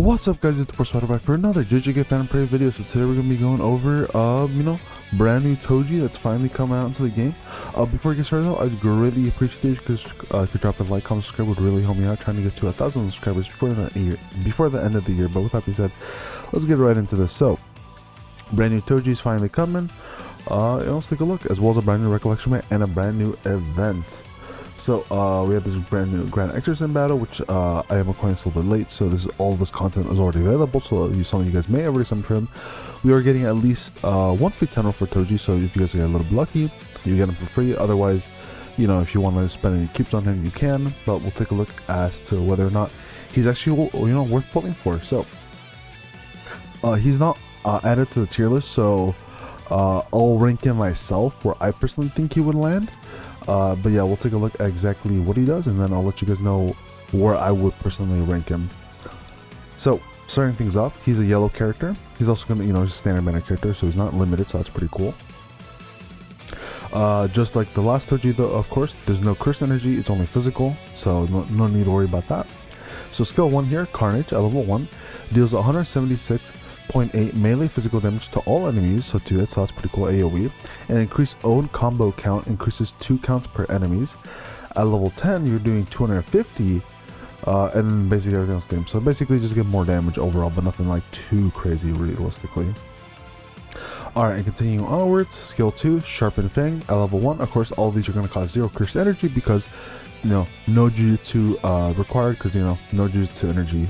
What's up, guys? It's Spiderwolf back for another JJKPhantomparade video. So today we're gonna be going over brand new Toji that's finally coming out into the game. Before we get started though, I'd really appreciate it because if you drop a like, comment, subscribe would really help me out trying to get to 1,000 subscribers before the end of the year. But with that being said, let's get right into this. So brand new Toji is finally coming. Let's take a look, as well as a brand new recollection map and a brand new event. So we have this brand new Grand Exorcism battle, which I am acquiring a little bit late, so all this content is already available, so some of you guys may have already summoned him. We are getting at least one free tunnel for Toji, so if you guys get a little bit lucky, you get him for free. Otherwise, if you want to spend any keeps on him, you can, but we'll take a look as to whether or not he's actually worth pulling for. So he's not added to the tier list, so I'll rank him myself where I personally think he would land. But yeah, we'll take a look at exactly what he does, and then I'll let you guys know where I would personally rank him. So starting things off, he's a yellow character. He's also gonna, he's a standard mana character, so he's not limited, so that's pretty cool. Just like the last Toji though, of course, there's no curse energy, it's only physical, so no need to worry about that. So skill 1 here, Carnage at level 1, deals 176.8 melee physical damage to all enemies, so 2 hits, so that's pretty cool, AoE. And increased own combo count increases 2 counts per enemies. At level 10, you're doing 250, and then basically everything else the same. So basically just get more damage overall, but nothing like too crazy realistically. Alright, and continuing onwards, skill 2, Sharpen Fang at level 1. Of course, all of these are going to cause 0 curse energy because no Jujutsu required, because no Jujutsu energy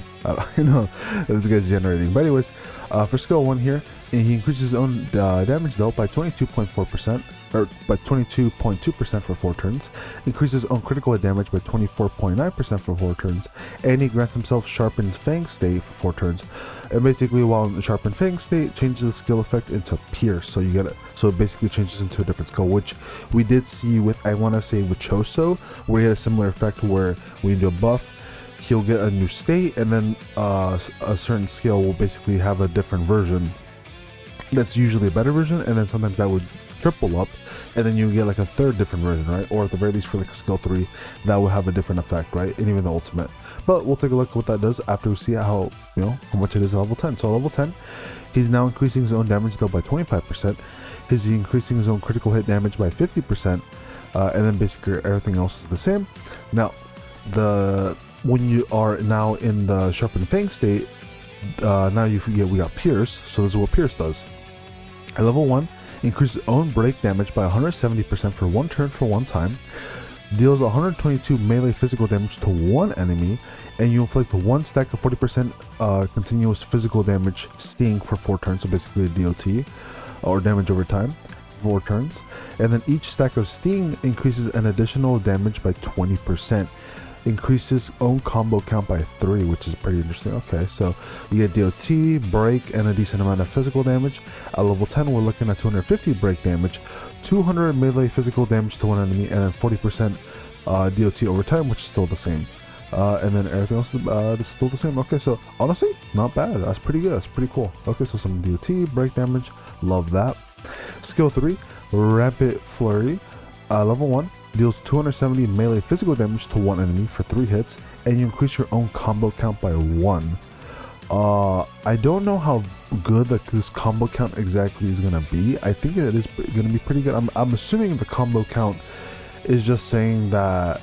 this guy's generating. But anyways, for skill 1 here, he increases his own damage dealt by 22.4%, or by 22.2% for 4 turns, increases his own critical hit damage by 24.9% for 4 turns, and he grants himself Sharpened Fang state for 4 turns. And basically, while in the Sharpened Fang state, changes the skill effect into Pierce, so you get it. So it basically changes into a different skill, which we did see with, I want to say, with Choso, where he had a similar effect where when you do a buff, he'll get a new state, and then a certain skill will basically have a different version. That's usually a better version, and then sometimes that would triple up, and then you get like a third different version, right? Or at the very least for like a skill 3, that would have a different effect, right? And even the ultimate. But we'll take a look at what that does after we see how how much it is at level 10. So level 10, he's now increasing his own damage dealt by 25%. He's increasing his own critical hit damage by 50%, and then basically everything else is the same. Now, when you are now in the Sharpened Fang state, now we got Pierce, so this is what Pierce does. At level 1, increases own break damage by 170% for 1 turn for 1 time, deals 122 melee physical damage to 1 enemy, and you inflict 1 stack of 40% continuous physical damage sting for 4 turns, so basically a DOT, or damage over time, 4 turns. And then each stack of sting increases an additional damage by 20%. Increases own combo count by 3, which is pretty interesting. Okay, so you get DOT, break, and a decent amount of physical damage. At level 10, we're looking at 250 break damage, 200 melee physical damage to 1 enemy, and then 40% DOT over time, which is still the same. And then everything else is still the same. Okay, so honestly, not bad. That's pretty good. That's pretty cool. Okay, so some DOT, break damage, love that. Skill 3, Rapid Flurry. Level 1, deals 270 melee physical damage to 1 enemy for 3 hits, and you increase your own combo count by 1. I don't know how good this combo count exactly is gonna be. I think it is gonna be pretty good. I'm assuming the combo count is just saying that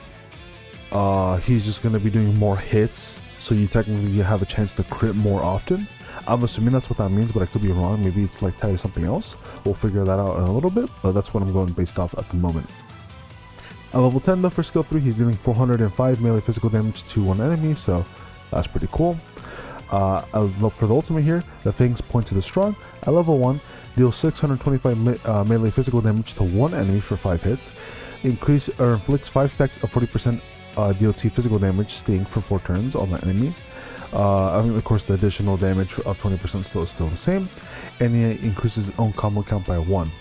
he's just gonna be doing more hits, so you technically have a chance to crit more often. I'm assuming that's what that means, but I could be wrong. Maybe it's like tied to something else. We'll figure that out in a little bit, but that's what I'm going based off at the moment. At level 10 though, for skill 3, he's dealing 405 melee physical damage to 1 enemy, so that's pretty cool. For the ultimate here, the Fangs point to the strong. At level 1, deals 625 melee physical damage to 1 enemy for 5 hits. Inflicts 5 stacks of 40% DOT physical damage sting for 4 turns on the enemy. I think of course the additional damage of 20% is still the same, and he increases his own combo count by 1.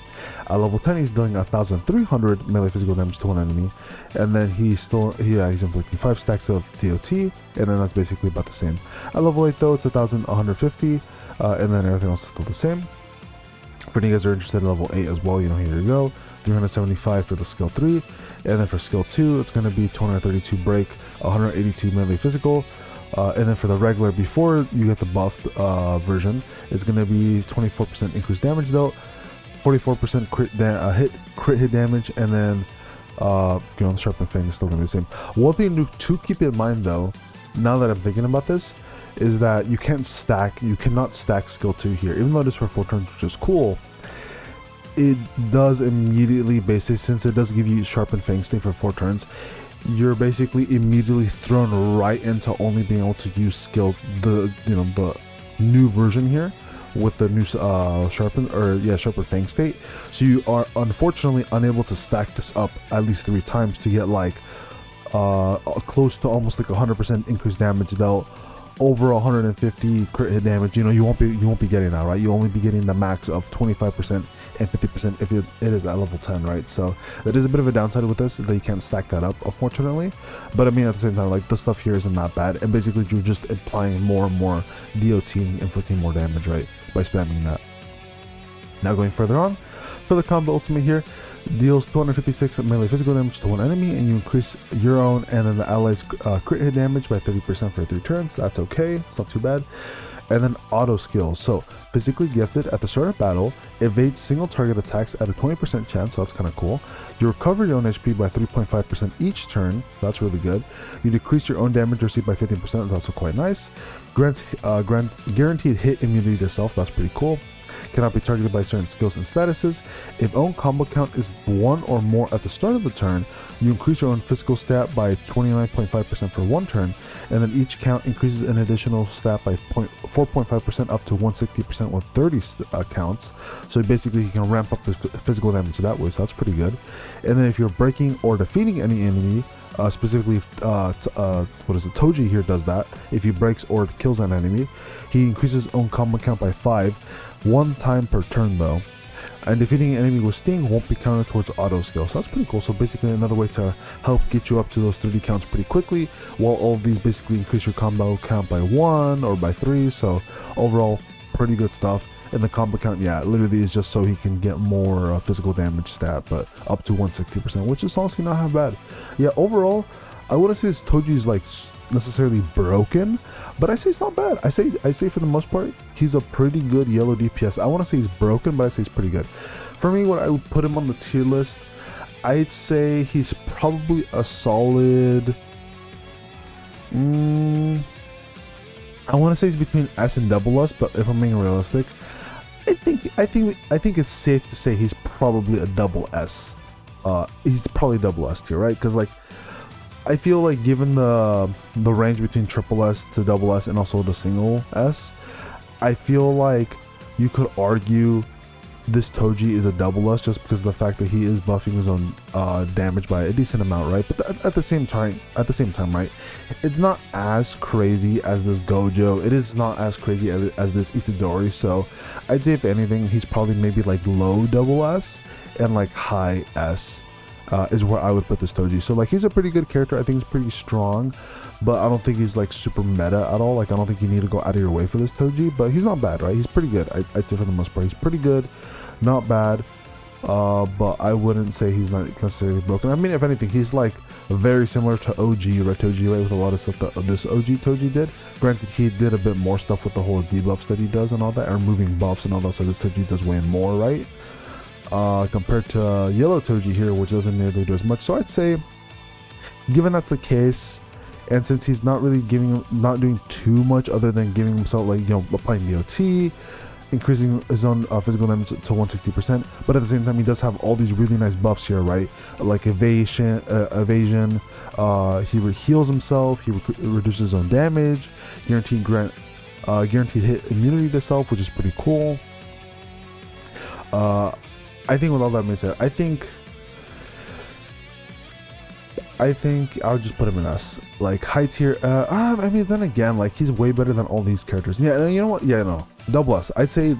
At level 10, he's dealing 1,300 melee physical damage to 1 enemy, and then he's inflicting 5 stacks of DOT, and then that's basically about the same. At level 8 though, it's 1,150, and then everything else is still the same. For any of you guys are interested in level 8 as well, here you go, 375 for the skill 3, and then for skill 2, it's going to be 232 break, 182 melee physical, And then for the regular, before you get the buffed version, it's going to be 24% increased damage though, 44% crit hit damage, and then the sharpened fang is still going to be the same. One thing to keep in mind though, now that I'm thinking about this, is that you cannot stack skill 2 here. Even though it is for 4 turns, which is cool, it does immediately, basically, since it does give you sharpened fang stay for 4 turns, you're basically immediately thrown right into only being able to use skill, the new version here with the new sharpened fang state. So you are unfortunately unable to stack this up at least 3 times to get like close to almost like 100% increased damage dealt over 150 crit hit damage. You won't be getting that, right? You'll only be getting the max of 25% and 50% if it is at level 10, right? So that is a bit of a downside with this, that you can't stack that up, unfortunately. But I mean, at the same time, like, the stuff here isn't that bad, and basically you're just applying more and more DOT and inflicting more damage, right, by spamming that. Now going further on, for the combo ultimate here, deals 256 melee physical damage to one enemy, and you increase your own and then the allies crit hit damage by 30% for 3 turns. That's okay, it's not too bad. And then auto skills. So physically gifted, at the start of battle, evades single target attacks at a 20% chance, so that's kind of cool. You recover your own HP by 3.5% each turn, that's really good. You decrease your own damage received by 15%, that's also quite nice. Grants guaranteed hit immunity to self, that's pretty cool. Cannot be targeted by certain skills and statuses. If own combo count is 1 or more at the start of the turn, you increase your own physical stat by 29.5% for 1 turn, and then each count increases an additional stat by 4.5% up to 160% with 30 counts. So basically you can ramp up his physical damage that way, so that's pretty good. And then if you're breaking or defeating any enemy, specifically Toji here does that. If he breaks or kills an enemy, he increases his own combo count by 5, 1 time per turn though. And defeating an enemy with Sting won't be counted towards auto skill, so that's pretty cool. So basically another way to help get you up to those 30 counts pretty quickly, while all of these basically increase your combo count by 1 or by 3. So overall, pretty good stuff. And the combo count, yeah, literally is just so he can get more physical damage stat, but up to 160%, which is honestly not half bad. Yeah, overall, I wouldn't say this Toji is like necessarily broken, but I say it's not bad. I say for the most part, he's a pretty good yellow DPS. I want to say he's broken, but I say he's pretty good. For me, what I would put him on the tier list, I'd say he's probably a solid. I want to say he's between S and double S, but if I'm being realistic, I think it's safe to say he's probably a double S. He's probably double S tier, right? Because like, I feel like given the range between triple S to double S and also the single S, I feel like you could argue this Toji is a double S just because of the fact that he is buffing his own damage by a decent amount, right? But at the same time, right, it's not as crazy as this Gojo. It is not as crazy as this Itadori. So I'd say if anything, he's probably maybe like low double S and like high S. Is where I would put this Toji. So like, he's a pretty good character. I think he's pretty strong, but I don't think he's like super meta at all. Like, I don't think you need to go out of your way for this Toji, but he's not bad, right? He's pretty good. I'd say for the most part, he's pretty good, not bad. But I wouldn't say he's not necessarily broken. I mean, if anything, he's like very similar to OG Red Toji, right? With a lot of stuff that this OG Toji did. Granted, he did a bit more stuff with the whole debuffs that he does and all that, and removing buffs and all that. So this Toji does way more, right? Compared to yellow Toji here, which doesn't nearly do as much. So I'd say, given that's the case, and since he's not doing too much other than giving himself, like, applying DOT, increasing his own physical damage to 160%, but at the same time he does have all these really nice buffs here, right? Like evasion, he heals himself, he reduces his own damage, guaranteed hit immunity to self, which is pretty cool. I think with all that being said, I think I'll just put him in S. Like, high tier. I mean, then again, like, he's way better than all these characters. Yeah, you know what? Yeah, no, double S. I'd say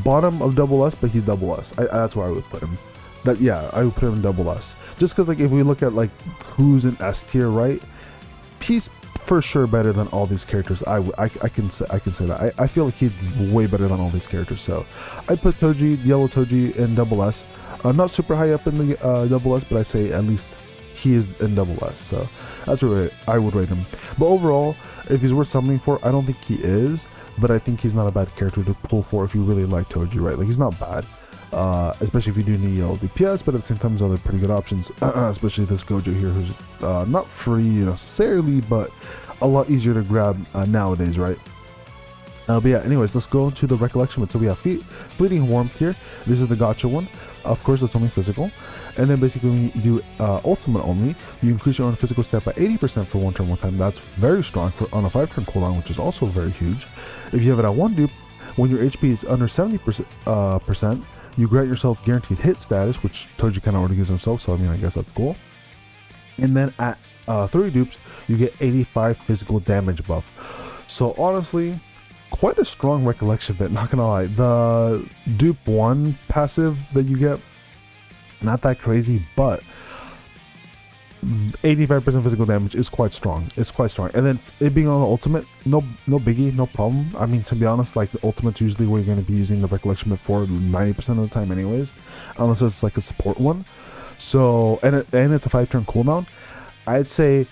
bottom of double S, but he's double S. That's where I would put him. I would put him in double S. Just because, like, if we look at like who's in S tier, right? He's for sure better than all these characters. I can say that. I feel like he's way better than all these characters. So I put Toji, yellow Toji, in double S. Not super high up in the double S, but I say at least he is in double S. So that's where I would rate him. But overall, if he's worth summoning for, I don't think he is, but I think he's not a bad character to pull for if you really like Toji, right? Like, he's not bad, especially if you do need yellow DPS, but at the same time, there's other pretty good options, especially this Gojo here, who's not free necessarily, but a lot easier to grab nowadays, right? But yeah, anyways, let's go to the recollection. So we have Fleeting Warmth here. This is the gacha one. Of course, it's only physical. And then basically when you do ultimate only, you increase your own physical stat by 80% for one turn, one time. That's very strong for on a 5-turn cooldown, which is also very huge. If you have it at one dupe, when your HP is under 70%, you grant yourself guaranteed hit status, which Toji kind of already gives himself, so I mean, I guess that's cool. And then at 3 dupes, you get 85 physical damage buff. So honestly, quite a strong recollection bit, not gonna lie. The dupe 1 passive that you get, not that crazy, but 85% physical damage is quite strong. It's quite strong. And then it being on the ultimate, no biggie, no problem. I mean, to be honest, like, the ultimate's usually where you're going to be using the recollection bit for 90% of the time anyways, unless it's like a support one. So, and it's a 5-turn cooldown. I'd say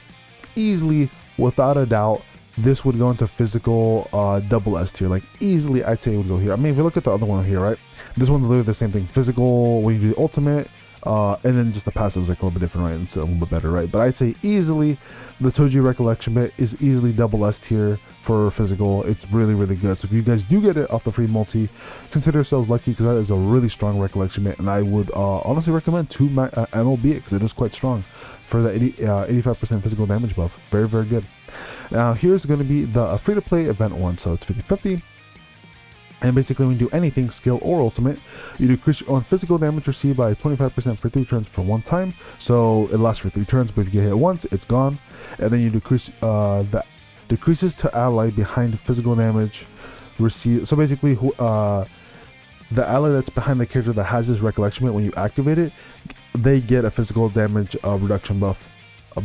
easily, without a doubt, this would go into physical double S tier. Like, easily, I'd say it would go here. I mean, if you look at the other one here, right? This one's literally the same thing. Physical when you do the ultimate, and then just the passive is like a little bit different, right? And it's a little bit better, right? But I'd say easily, the Toji recollection bit is easily double S tier for physical. It's really, really good. So if you guys do get it off the free multi, consider yourselves lucky, because that is a really strong recollection bit. And I would honestly recommend to MLB it, because it is quite strong for the 85% physical damage buff. Very, very good. Now here's going to be the free-to-play event one. So it's 50-50. And basically when you do anything, skill or ultimate, you decrease your own physical damage received by 25% for 3 turns for 1 time. So it lasts for 3 turns, but if you get hit once, it's gone. And then you decrease that decreases to ally behind physical damage received. So basically the ally that's behind the character that has this recollection bit, when you activate it, they get a physical damage reduction buff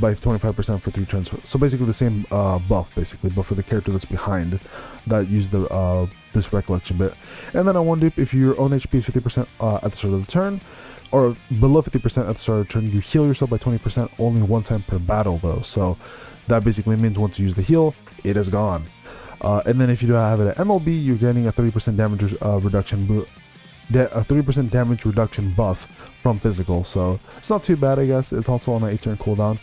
by 25% for 3 turns. So basically the same buff, basically, but for the character that's behind that used the this recollection bit. And then on 1 dupe, if your own HP is 50% at the start of the turn, or below 50% at the start of the turn, you heal yourself by 20% only 1 time per battle, though. So that basically means once you use the heal, it is gone. And then if you do have it at MLB, you're getting a 30% damage reduction a 30% damage reduction buff from physical. So it's not too bad, I guess. It's also on an 8-turn cooldown.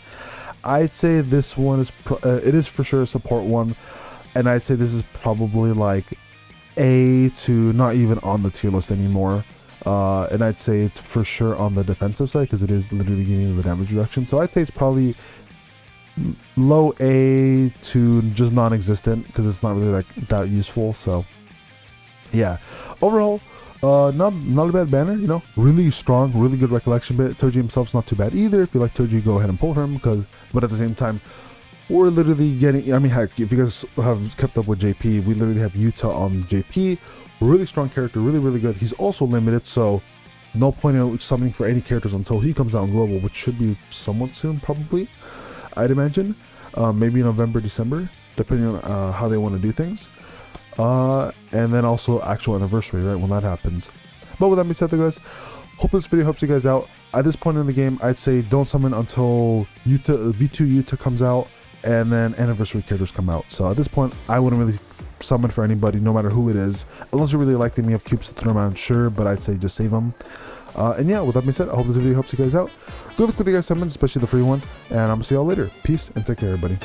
I'd say this one is it is for sure a support one, and I'd say this is probably like A to not even on the tier list anymore. And I'd say it's for sure on the defensive side, because it is literally giving you the damage reduction. So I'd say it's probably low A to just non-existent, because it's not really like that useful. So yeah, overall, not a bad banner, you know, really strong, really good recollection bit. Toji himself's not too bad either. If you like Toji, go ahead and pull for him, but at the same time, we're literally getting, I mean, heck, if you guys have kept up with JP, we literally have Utah on JP. Really strong character, really, really good. He's also limited, so no point in summoning for any characters until he comes out in global, which should be somewhat soon, probably, I'd imagine. Maybe November, December, depending on how they want to do things. And then also actual anniversary, right, when that happens. But with that being said, guys, hope this video helps you guys out. At this point in the game, I'd say don't summon until V2 Utah comes out, and then anniversary characters come out. So at this point, I wouldn't really summon for anybody, no matter who it is, unless you really like them. You have cubes to throw around, sure, but I'd say just save them. And yeah, with that being said, I hope this video helps you guys out. Good luck with you guys summons, especially the free one, and I'm gonna see y'all later. Peace and take care, everybody.